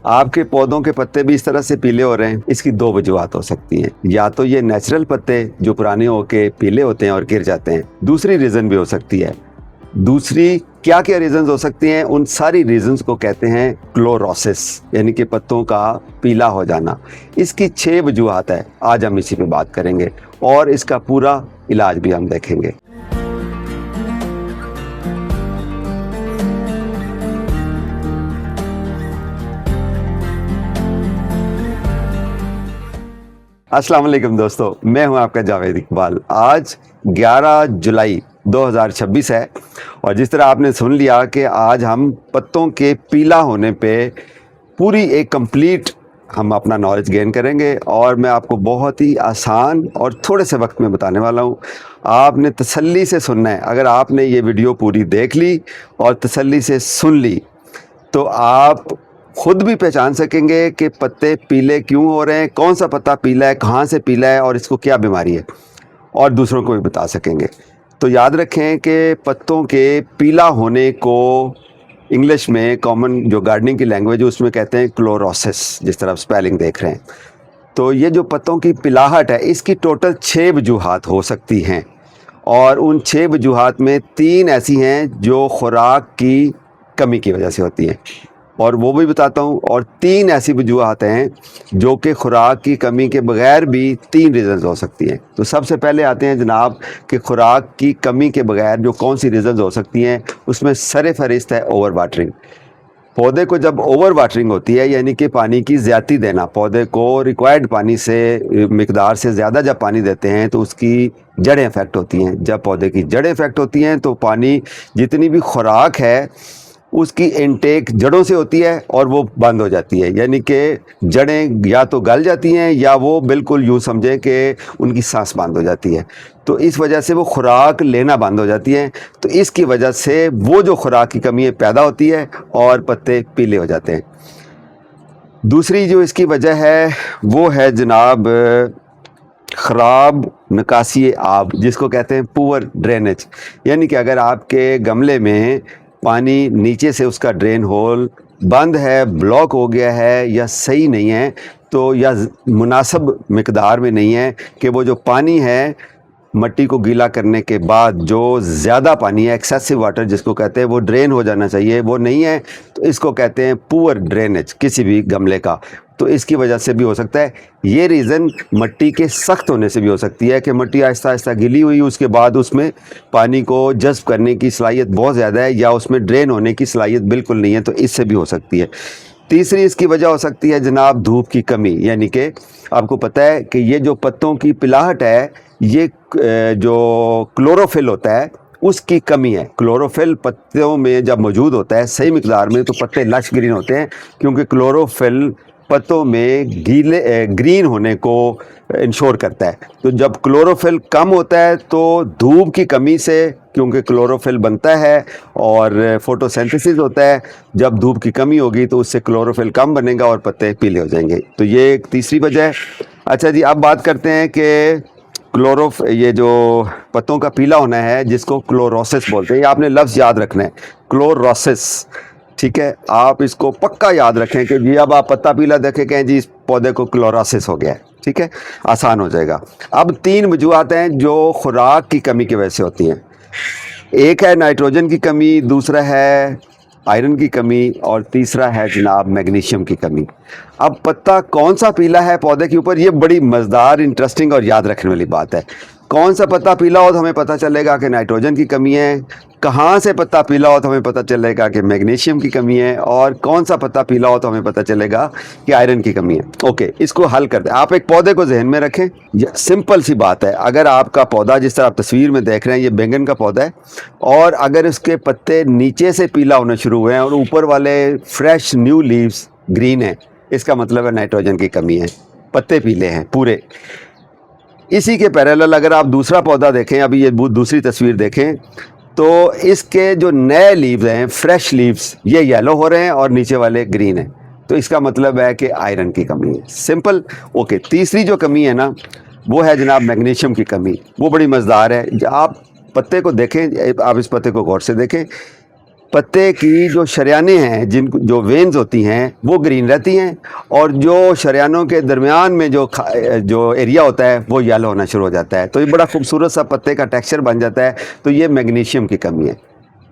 आपके पौधों के पत्ते भी इस तरह से पीले हो रहे हैं, इसकी दो वजूहत हो सकती हैं। या तो ये नेचुरल पत्ते जो पुराने होके पीले होते हैं और गिर जाते हैं, दूसरी रीज़न भी हो सकती है। दूसरी क्या क्या रीजंस हो सकती हैं, उन सारी रीजंस को कहते हैं क्लोरोसिस, यानी कि पत्तों का पीला हो जाना। इसकी 6 वजूहत है, आज हम इसी पे बात करेंगे और इसका पूरा इलाज भी हम देखेंगे। अस्सलाम वालेकुम दोस्तों, मैं हूं आपका जावेद इकबाल। आज 11 जुलाई 2026 है और जिस तरह आपने सुन लिया कि आज हम पत्तों के पीला होने पे पूरी एक कंप्लीट हम अपना नॉलेज गेन करेंगे और मैं आपको बहुत ही आसान और थोड़े से वक्त में बताने वाला हूं। आपने तसल्ली से सुनना है। अगर आपने ये वीडियो पूरी देख ली और तसल्ली से सुन ली तो आप खुद भी पहचान सकेंगे कि पत्ते पीले क्यों हो रहे हैं, कौन सा पत्ता पीला है, कहाँ से पीला है और इसको क्या बीमारी है, और दूसरों को भी बता सकेंगे। तो याद रखें कि पत्तों के पीला होने को इंग्लिश में कॉमन जो गार्डनिंग की लैंग्वेज है उसमें कहते हैं क्लोरोसिस, जिस तरह आप स्पेलिंग देख रहे हैं। तो ये जो पत्तों की पिलाहट है, इसकी टोटल 6 वजूहात हो सकती हैं और उन 6 वजूहात में 3 ऐसी हैं जो खुराक की कमी की वजह से होती हैं और वो भी बताता हूँ, और 3 ऐसी वजूहत हैं जो कि खुराक की कमी के बगैर भी 3 रीज़न्स हो सकती हैं। तो सबसे पहले आते हैं जनाब कि खुराक की कमी के बगैर जो कौन सी रीज़न्स हो सकती हैं, उसमें सर फहरिस्त है ओवर वाटरिंग। पौधे को जब ओवर वाटरिंग होती है, यानी कि पानी की ज़्यादती देना, पौधे को रिक्वायर्ड पानी से मिकदार से ज़्यादा जब पानी देते हैं तो उसकी जड़ें इफ़ेक्ट होती हैं। जब पौधे की जड़ें इफ़ेक्ट होती हैं तो पानी, जितनी भी खुराक है उसकी इनटेक जड़ों से होती है और वो बंद हो जाती है, यानी कि जड़ें या तो गल जाती हैं या वो बिल्कुल यूँ समझें कि उनकी सांस बंद हो जाती है। तो इस वजह से वो खुराक लेना बंद हो जाती है। तो इसकी वजह से वो जो खुराक की कमी है पैदा होती है और पत्ते पीले हो जाते हैं। दूसरी जो इसकी वजह है वो है जनाब ख़राब निकासी आब, जिसको कहते हैं पुअर ड्रेनेज। यानी कि अगर आपके गमले में पानी नीचे से उसका ड्रेन होल बंद है, ब्लॉक हो गया है या सही नहीं है, तो या मुनासिब मिकदार में नहीं है कि वो जो पानी है मट्टी को गीला करने के बाद जो ज़्यादा पानी है, एक्सेसिव वाटर जिसको कहते हैं, वो ड्रेन हो जाना चाहिए, वो नहीं है, तो इसको कहते हैं पुअर ड्रेनेज किसी भी गमले का। तो इसकी वजह से भी हो सकता है। ये रीज़न मट्टी के सख्त होने से भी हो सकती है कि मट्टी आहिस्ता आहिस्ता गीली हुई, उसके बाद उसमें पानी को जज़्ब करने की सलाहियत बहुत ज़्यादा है या उसमें ड्रेन होने की सलाहियत बिल्कुल नहीं है, तो इससे भी हो सकती है। तीसरी इसकी वजह हो सकती है जनाब धूप की कमी, यानी कि आपको पता है कि ये जो पत्तों की पिलाहट है, ये जो क्लोरोफिल होता है उसकी कमी है। क्लोरोफिल पत्तों में जब मौजूद होता है सही मिकदार में तो पत्ते लश ग्रीन होते हैं, क्योंकि क्लोरोफिल पत्तों में गीले ग्रीन होने को इंश्योर करता है। तो जब क्लोरोफिल कम होता है तो धूप की कमी से, क्योंकि क्लोरोफिल बनता है और फोटोसिंथेसिस होता है, जब धूप की कमी होगी तो उससे क्लोरोफिल कम बनेगा और पत्ते पीले हो जाएंगे। तो ये एक तीसरी वजह है। अच्छा जी, अब बात करते हैं कि ये जो पत्तों का पीला होना है जिसको क्लोरोसिस बोलते हैं, ये आपने लफ्ज़ याद रखना है, क्लोरोसिस। ठीक है, आप इसको पक्का याद रखें कि जी अब आप पत्ता पीला देखें कहें जी इस पौधे को क्लोरोसिस हो गया है। ठीक है, आसान हो जाएगा। अब 3 वजूहत हैं जो खुराक की कमी की वजह से होती हैं। एक है नाइट्रोजन की कमी, दूसरा है आयरन की कमी और तीसरा है जनाब मैग्नीशियम की कमी। अब पत्ता कौन सा पीला है पौधे के ऊपर, ये बड़ी मज़ेदार, इंटरेस्टिंग और याद रखने वाली बात है। कौन सा पत्ता पीला हो तो हमें पता चलेगा कि नाइट्रोजन की कमी है, कहाँ से पत्ता पीला हो तो हमें पता चलेगा कि मैग्नीशियम की कमी है, और कौन सा पत्ता पीला हो तो हमें पता चलेगा कि आयरन की कमी है। ओके, इसको हल करते हैं। आप एक पौधे को जहन में रखें, सिंपल सी बात है। अगर आपका पौधा, जिस तरह आप तस्वीर में देख रहे हैं, ये बैंगन का पौधा है और अगर इसके पत्ते नीचे से पीला होना शुरू हुए हैं और ऊपर वाले फ्रेश न्यू लीव्स ग्रीन है, इसका मतलब है नाइट्रोजन की कमी है, पत्ते पीले हैं पूरे। इसी के पैरेलल अगर आप दूसरा पौधा देखें, अभी ये दूसरी तस्वीर देखें, तो इसके जो नए लीव्स हैं, फ्रेश लीव्स, ये येलो हो रहे हैं और नीचे वाले ग्रीन हैं, तो इसका मतलब है कि आयरन की कमी है। सिंपल। ओके, तीसरी जो कमी है ना वो है जनाब मैग्नीशियम की कमी। वो बड़ी मज़ेदार है। आप पत्ते को देखें, आप इस पत्ते को गौर से देखें, पत्ते की जो शरियानें हैं, जो वेन्स होती हैं वो ग्रीन रहती हैं, और जो शरियानों के दरमियान में जो एरिया होता है वो येलो होना शुरू हो जाता है। तो ये बड़ा खूबसूरत सा पत्ते का टेक्सचर बन जाता है। तो ये मैग्नीशियम की कमी है,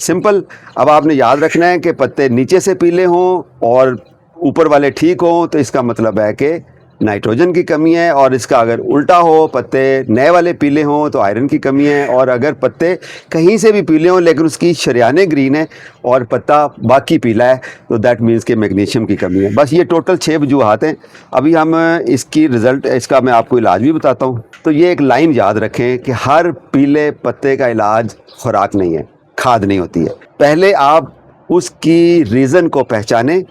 सिंपल। अब आपने याद रखना है कि पत्ते नीचे से पीले हों और ऊपर वाले ठीक हों, तो इसका मतलब है कि नाइट्रोजन की कमी है। और इसका अगर उल्टा हो, पत्ते नए वाले पीले हों, तो आयरन की कमी है। और अगर पत्ते कहीं से भी पीले हों लेकिन उसकी शरियानें ग्रीन है और पत्ता बाकी पीला है, तो दैट मीन्स कि मैग्नीशियम की कमी है। बस ये टोटल 6 वजूहात हैं। अभी हम इसकी रिज़ल्ट, इसका मैं आपको इलाज भी बताता हूँ। तो ये एक लाइन याद रखें कि हर पीले पत्ते का इलाज खुराक नहीं है, खाद नहीं होती है। पहले आप उसकी रीज़न को पहचानें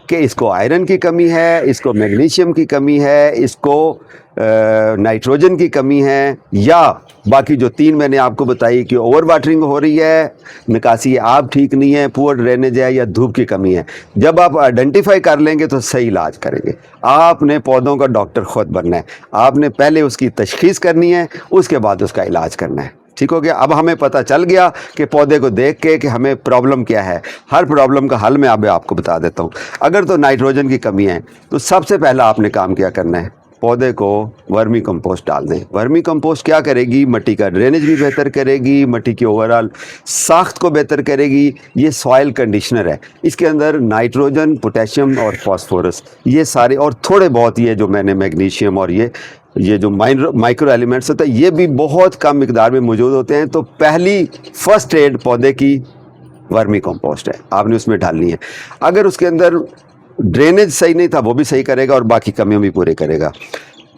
कि इसको आयरन की कमी है, इसको मैग्नीशियम की कमी है, इसको नाइट्रोजन की कमी है, या बाकी जो 3 मैंने आपको बताई कि ओवर वाटरिंग हो रही है, निकासी आप ठीक नहीं है, पुअर ड्रेनेज है, या धूप की कमी है। जब आप आइडेंटिफाई कर लेंगे तो सही इलाज करेंगे। आपने पौधों का डॉक्टर खुद बनना है। आपने पहले उसकी तशखीस करनी है, उसके बाद उसका इलाज करना है। ठीक हो गया। अब हमें पता चल गया कि पौधे को देख के कि हमें प्रॉब्लम क्या है। हर प्रॉब्लम का हल मैं अब आपको बता देता हूँ। अगर तो नाइट्रोजन की कमी है तो सबसे पहला आपने काम क्या करना है, पौधे को वर्मी कंपोस्ट डाल दें। वर्मी कंपोस्ट क्या करेगी, मिट्टी का ड्रेनेज भी बेहतर करेगी, मिट्टी की ओवरऑल साख्त को बेहतर करेगी। ये सॉइल कंडीशनर है, इसके अंदर नाइट्रोजन, पोटेशियम और फास्फोरस, ये सारे, और थोड़े बहुत ये जो मैंने मैग्नीशियम और ये जो माइक्रो एलिमेंट्स होते हैं, ये भी बहुत कम मिकदार में मौजूद होते हैं। तो पहली फर्स्ट एड पौधे की वर्मी कंपोस्ट है, आपने उसमें डालनी है। अगर उसके अंदर ड्रेनेज सही नहीं था वो भी सही करेगा और बाकी कमियां भी पूरे करेगा।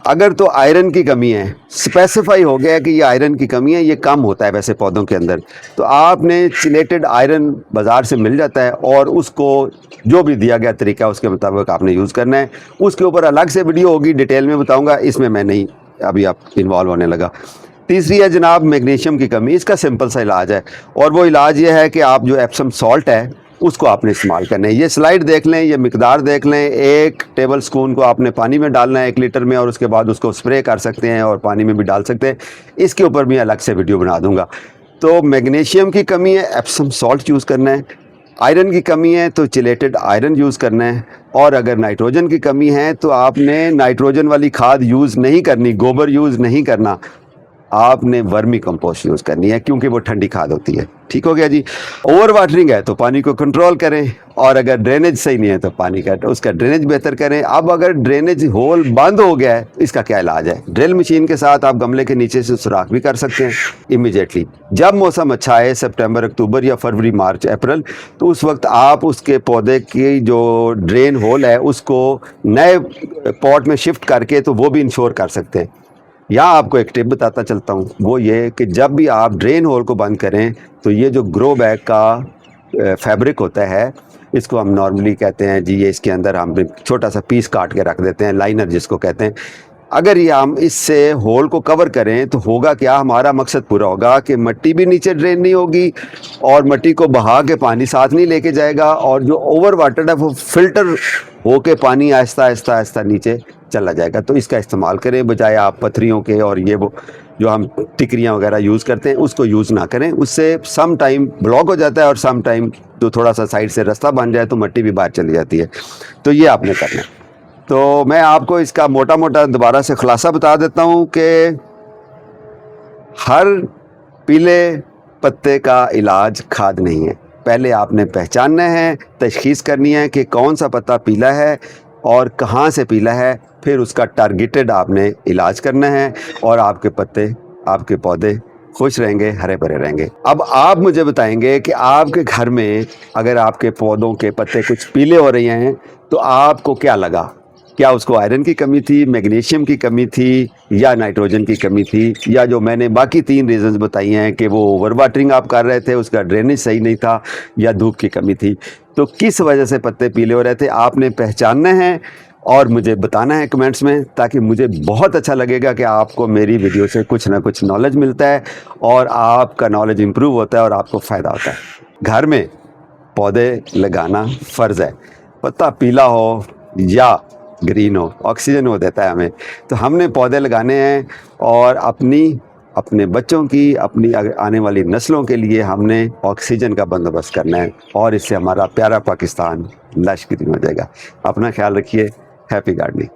अगर तो आयरन की कमी है, स्पेसिफाई हो गया कि ये आयरन की कमी है, ये कम होता है वैसे पौधों के अंदर, तो आपने चिलेटेड आयरन बाज़ार से मिल जाता है, और उसको जो भी दिया गया तरीका उसके मुताबिक आपने यूज़ करना है। उसके ऊपर अलग से वीडियो होगी, डिटेल में बताऊंगा, इसमें मैं नहीं अभी आप इन्वॉल्व होने लगा। तीसरी है जनाब मैग्नीशियम की कमी। इसका सिंपल सा इलाज है, और वो इलाज ये है कि आप जो एप्सम सॉल्ट है उसको आपने इस्तेमाल करना है। ये स्लाइड देख लें, ये मिकदार देख लें। 1 टेबल स्पून को आपने पानी में डालना है 1 लीटर में, और उसके बाद उसको स्प्रे कर सकते हैं और पानी में भी डाल सकते हैं। इसके ऊपर भी अलग से वीडियो बना दूंगा। तो मैग्नीशियम की कमी है, एप्सम सॉल्ट यूज़ करना है। आयरन की कमी है तो चिलेटेड आयरन यूज़ करना है। और अगर नाइट्रोजन की कमी है तो आपने नाइट्रोजन वाली खाद यूज़ नहीं करनी, गोबर यूज़ नहीं करना, आपने वर्मी कंपोस्ट यूज़ करनी है, क्योंकि वो ठंडी खाद होती है। ठीक हो गया जी। ओवर वाटरिंग है तो पानी को कंट्रोल करें, और अगर ड्रेनेज सही नहीं है तो पानी का उसका ड्रेनेज बेहतर करें। अब अगर ड्रेनेज होल बंद हो गया है, इसका क्या इलाज है? ड्रिल मशीन के साथ आप गमले के नीचे से सुराख भी कर सकते हैं इमीडिएटली। जब मौसम अच्छा है, सितंबर, अक्टूबर या फरवरी, मार्च, अप्रैल, तो उस वक्त आप उसके पौधे की जो ड्रेन होल है उसको नए पॉट में शिफ्ट करके तो वो भी इंश्योर कर सकते हैं। यहाँ आपको एक टिप बताता चलता हूँ, वो ये कि जब भी आप ड्रेन होल को बंद करें तो ये जो ग्रो बैग का फैब्रिक होता है, इसको हम नॉर्मली कहते हैं जी, ये इसके अंदर हम छोटा सा पीस काट के रख देते हैं, लाइनर जिसको कहते हैं। अगर ये हम इससे होल को कवर करें तो होगा क्या, हमारा मकसद पूरा होगा कि मिट्टी भी नीचे ड्रेन नहीं होगी और मिट्टी को बहा के पानी साथ नहीं लेके जाएगा, और जो ओवर वाटर्ड है वो फिल्टर होके पानी आहिस्ता आहिस्ता आहिस्ता नीचे चला जाएगा। तो इसका इस्तेमाल करें, बजाय आप पत्थरियों के और ये वो जो हम टिकरियाँ वगैरह यूज़ करते हैं उसको यूज़ ना करें। उससे सम टाइम ब्लॉक हो जाता है और सम टाइम जो थोड़ा सा साइड से रास्ता बन जाए तो मिट्टी भी बाहर चली जाती है। तो ये आपने करना है। तो मैं आपको इसका मोटा मोटा दोबारा से खुलासा बता देता हूँ कि हर पीले पत्ते का इलाज खाद नहीं है। पहले आपने पहचानना है, तशखीस करनी है कि कौन सा पत्ता पीला है और कहाँ से पीला है, फिर उसका टारगेटेड आपने इलाज करना है, और आपके पत्ते, आपके पौधे खुश रहेंगे, हरे भरे रहेंगे। अब आप मुझे बताएंगे कि आपके घर में अगर आपके पौधों के पत्ते कुछ पीले हो रहे हैं तो आपको क्या लगा? क्या उसको आयरन की कमी थी, मैग्नीशियम की कमी थी, या नाइट्रोजन की कमी थी, या जो मैंने बाकी 3 रीजंस बताई हैं कि वो ओवर वाटरिंग आप कर रहे थे, उसका ड्रेनेज सही नहीं था, या धूप की कमी थी? तो किस वजह से पत्ते पीले हो रहे थे आपने पहचानना है और मुझे बताना है कमेंट्स में, ताकि मुझे बहुत अच्छा लगेगा कि आपको मेरी वीडियो से कुछ ना कुछ नॉलेज मिलता है और आपका नॉलेज इम्प्रूव होता है और आपको फ़ायदा होता है। घर में पौधे लगाना फ़र्ज़ है, पत्ता पीला हो या ग्रीन हो, ऑक्सीजन वो देता है हमें। तो हमने पौधे लगाने हैं और अपनी अपने बच्चों की, अपनी आने वाली नस्लों के लिए हमने ऑक्सीजन का बंदोबस्त करना है और इससे हमारा प्यारा पाकिस्तान लश्करी हो जाएगा। अपना ख्याल रखिए। Happy gardening.